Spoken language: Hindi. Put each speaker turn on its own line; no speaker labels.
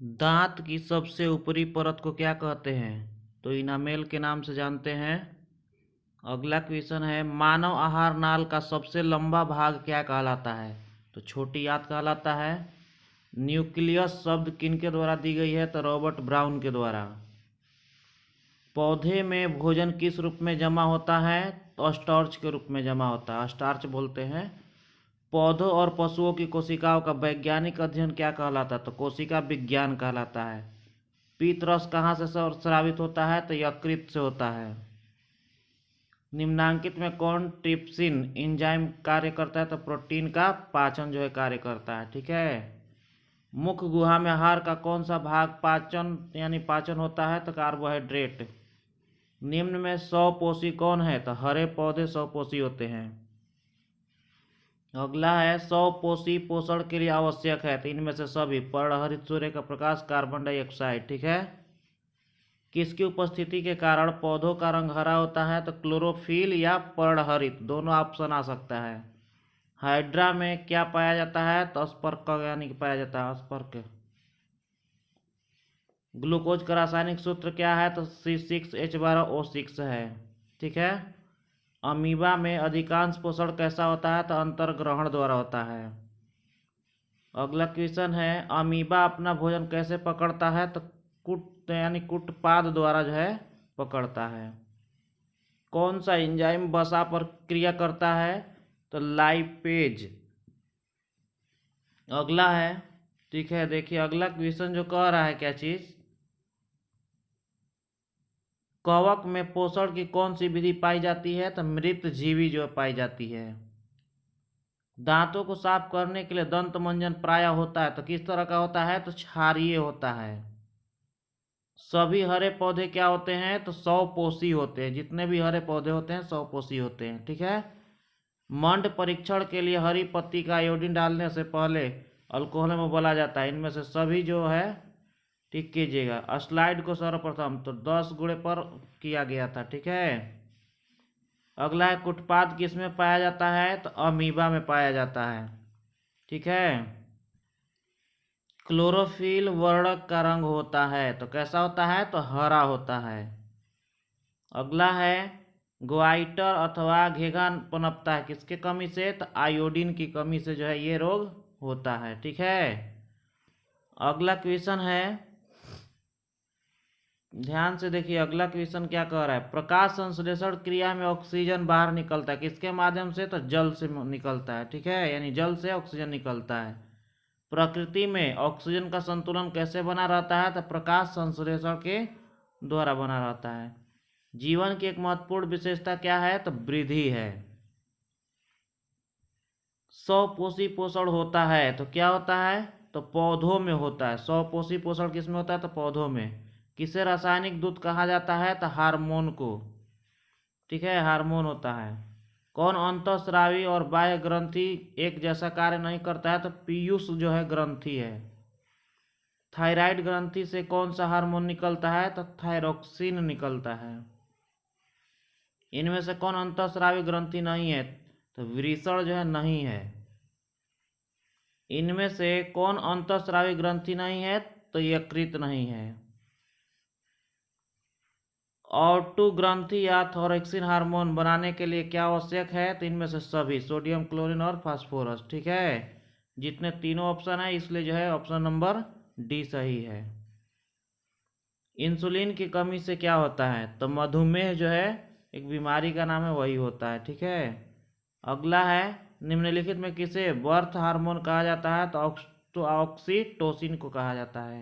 दांत की सबसे ऊपरी परत को क्या कहते हैं? तो इनामेल के नाम से जानते हैं। अगला क्वेश्चन है, मानव आहार नाल का सबसे लंबा भाग क्या कहलाता है? तो छोटी आंत कहलाता है। न्यूक्लियस शब्द किनके द्वारा दी गई है? तो रॉबर्ट ब्राउन के द्वारा। पौधे में भोजन किस रूप में जमा होता है? तो स्टार्च के रूप में जमा होता है, स्टार्च बोलते हैं। पौधों और पशुओं की कोशिकाओं का वैज्ञानिक अध्ययन क्या कहलाता है? तो कोशिका विज्ञान कहलाता है। पीत रस कहाँ से स्रावित होता है? तो यकृत से होता है। निम्नांकित में कौन ट्रिप्सिन एंजाइम कार्य करता है? तो प्रोटीन का पाचन जो है कार्य करता है। ठीक है। मुख गुहा में आहार का कौन सा भाग पाचन यानी पाचन होता है? तो कार्बोहाइड्रेट। निम्न में स्वपोषी कौन है? तो हरे पौधे स्वपोषी होते हैं। अगला है, स्वपोषी पोषण के लिए आवश्यक है। तो इनमें से सभी पर्णहरित सूर्य का प्रकाश, कार्बन डाइऑक्साइड। ठीक है। किसकी उपस्थिति के कारण पौधों का रंग हरा होता है? तो क्लोरोफिल या पर्णहरित, दोनों ऑप्शन आ सकता है। हाइड्रा में क्या पाया जाता है? तो स्पर्क यानी कि पाया जाता है स्पर्क। ग्लूकोज का रासायनिक सूत्र क्या है? तो C6H12O6 है। ठीक है। अमीबा में अधिकांश पोषण कैसा होता है? तो अंतर्ग्रहण द्वारा होता है। अगला क्वेश्चन है, अमीबा अपना भोजन कैसे पकड़ता है? तो कुट यानी कुटपाद द्वारा जो है पकड़ता है। कौन सा एंजाइम वसा पर क्रिया करता है? तो लाइपेज। अगला है, ठीक है, देखिए अगला क्वेश्चन जो कह रहा है क्या चीज, कवक में पोषण की कौन सी विधि पाई जाती है? तो मृत जीवी जो पाई जाती है। दांतों को साफ करने के लिए दंत मंजन प्राय होता है, तो किस तरह का होता है? तो क्षारीय होता है। सभी हरे पौधे क्या होते हैं? तो स्वपोषी होते हैं। जितने भी हरे पौधे होते हैं स्वपोषी होते हैं। ठीक है। मंड परीक्षण के लिए हरी पत्ती का आयोडीन डालने से पहले अल्कोहल में बोला जाता है। इनमें से सभी जो है ठीक कीजिएगा। स्लाइड को सर्वप्रथम तो 10 गुणे पर किया गया था। ठीक है। अगला है, कुटपाद किस में पाया जाता है? तो अमीबा में पाया जाता है। ठीक है। क्लोरोफिल वर्णक का रंग होता है, तो कैसा होता है? तो हरा होता है। अगला है, ग्वाइटर अथवा घेघा पनपता है किसके कमी से? तो आयोडीन की कमी से जो है ये रोग होता है। ठीक है। अगला क्वेश्चन है, ध्यान से देखिए अगला क्वेश्चन क्या कह रहा है, प्रकाश संश्लेषण क्रिया में ऑक्सीजन बाहर निकलता है किसके माध्यम से? तो जल से निकलता है। ठीक है। यानी जल से ऑक्सीजन निकलता है। प्रकृति में ऑक्सीजन का संतुलन कैसे बना रहता है? तो प्रकाश संश्लेषण के द्वारा बना रहता है। जीवन की एक महत्वपूर्ण विशेषता क्या है? तो वृद्धि है। स्वपोषी पोषण होता है, तो क्या होता है? तो पौधों में होता है। स्वपोषी पोषण किस में होता है? तो पौधों में। किसे रासायनिक दूध कहा जाता है? तो हार्मोन को। ठीक है, हार्मोन होता है। कौन अंतःस्रावी और बाह्य ग्रंथि एक जैसा कार्य नहीं करता है? तो पीयूष जो है ग्रंथि है। थायराइड ग्रंथि से कौन सा हार्मोन निकलता है? तो थायरोक्सिन निकलता है। इनमें से कौन अंतःस्रावी ग्रंथि नहीं है? तो वृषण जो है नहीं है। इनमें से कौन अंतःस्रावी ग्रंथि नहीं है? तो यकृत नहीं है। ऑटो ग्रंथि या थोरेक्सिन हार्मोन बनाने के लिए क्या आवश्यक है? तो इनमें से सभी, सोडियम, क्लोरीन और फास्फोरस। ठीक है। जितने तीनों ऑप्शन है इसलिए जो है ऑप्शन नंबर डी सही है। इंसुलिन की कमी से क्या होता है? तो मधुमेह जो है एक बीमारी का नाम है, वही होता है। ठीक है। अगला है, निम्नलिखित में किसे बर्थ हार्मोन कहा जाता है? तो ऑक्सीटोसिन को कहा जाता है।